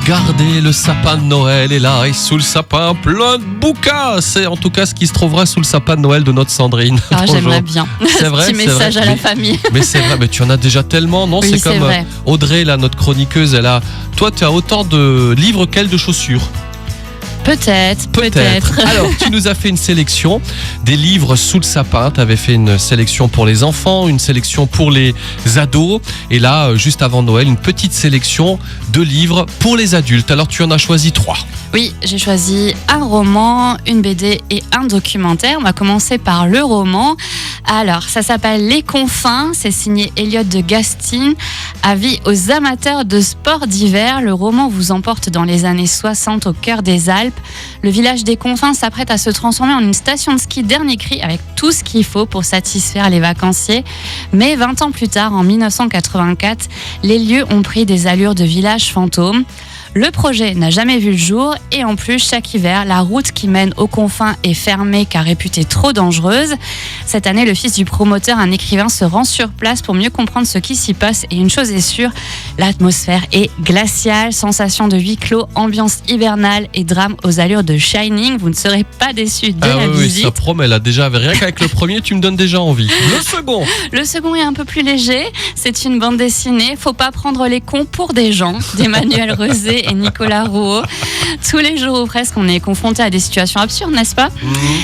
Regardez, le sapin de Noël est là et sous le sapin, plein de bouquins. C'est en tout cas ce qui se trouvera sous le sapin de Noël de notre Sandrine. Ah, j'aimerais bien. C'est vrai, petit message à la famille. Mais c'est vrai, mais tu en as déjà tellement, non? Oui, C'est comme vrai. Audrey, là, notre chroniqueuse, elle a. Toi, tu as autant de livres qu'elle de chaussures. Peut-être. Alors, tu nous as fait une sélection des livres sous le sapin. Tu avais fait une sélection pour les enfants, une sélection pour les ados. Et là, juste avant Noël, une petite sélection de livres pour les adultes. Alors, tu en as choisi 3. Oui, j'ai choisi un roman, une BD et un documentaire. On va commencer par le roman. Alors, ça s'appelle Les Confins. C'est signé Elliot de Gastin. Avis aux amateurs de sport d'hiver. Le roman vous emporte dans les années 60 au cœur des Alpes. Le village des Confins s'apprête à se transformer en une station de ski dernier cri avec tout ce qu'il faut pour satisfaire les vacanciers. Mais 20 ans plus tard, en 1984, les lieux ont pris des allures de village fantôme. Le projet n'a jamais vu le jour et en plus, chaque hiver, la route qui mène aux confins est fermée car réputée trop dangereuse. Cette année, le fils du promoteur, un écrivain, se rend sur place pour mieux comprendre ce qui s'y passe. Et une chose est sûre, l'atmosphère est glaciale, sensation de huis clos, ambiance hivernale et drame aux allures de Shining. Vous ne serez pas déçus dès la visite. Oui, ça promet là. Déjà, rien qu'avec le premier, tu me donnes déjà envie. Le second est un peu plus léger. C'est une bande dessinée. Faut pas prendre les cons pour des gens, d'Emmanuel Rezé et Nicolas Rouault. Tous les jours ou presque, on est confronté à des situations absurdes, n'est-ce pas?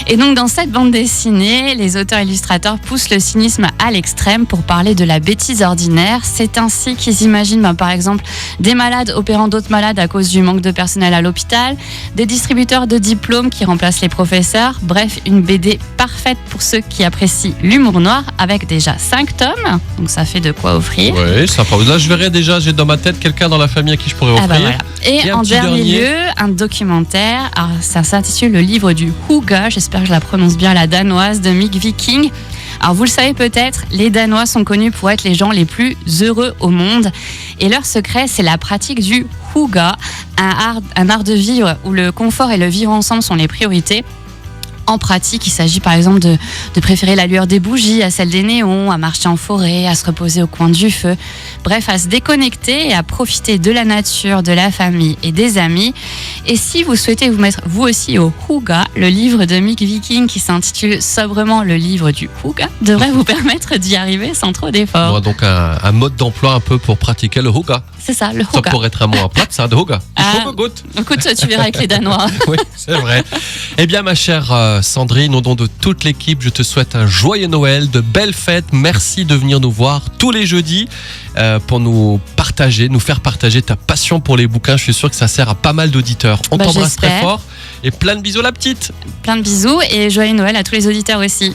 Et donc, dans cette bande dessinée, les auteurs-illustrateurs poussent le cynisme à l'extrême pour parler de la bêtise ordinaire. C'est ainsi qu'ils imaginent, par exemple, des malades opérant d'autres malades à cause du manque de personnel à l'hôpital, des distributeurs de diplômes qui remplacent les professeurs. Bref, une BD parfaite pour ceux qui apprécient l'humour noir, avec déjà 5 tomes. Donc, ça fait de quoi offrir. Oui, sympa. Là, je verrai déjà, j'ai dans ma tête quelqu'un dans la famille à qui je pourrais offrir. Voilà. Et en dernier lieu, un documentaire. Alors, ça s'intitule Le livre du Hygge. J'espère que je la prononce bien, la danoise, de Mick Viking. Alors, vous le savez peut-être, les Danois sont connus pour être les gens les plus heureux au monde. Et leur secret, c'est la pratique du Hygge, un art de vivre où le confort et le vivre ensemble sont les priorités. En pratique, il s'agit par exemple de préférer la lueur des bougies à celle des néons, à marcher en forêt, à se reposer au coin du feu. Bref, à se déconnecter et à profiter de la nature, de la famille et des amis. Et si vous souhaitez vous mettre vous aussi au Hygge, le livre de Mick Viking qui s'intitule sobrement Le livre du Hygge devrait vous permettre d'y arriver sans trop d'efforts. Bon, donc un mode d'emploi un peu pour pratiquer le Hygge. C'est ça, le Hygge. Ça pourrait être un mot à plat, ça, de Hygge. Écoute, tu verras avec les Danois. Oui, c'est vrai. Eh bien, ma chère Sandrine, au nom de toute l'équipe, je te souhaite un joyeux Noël, de belles fêtes. Merci de venir nous voir tous les jeudis pour nous faire partager ta passion pour les bouquins. Je suis sûr que ça sert à pas mal d'auditeurs. On t'embrasse très fort et plein de bisous la petite. Plein de bisous et joyeux Noël à tous les auditeurs aussi.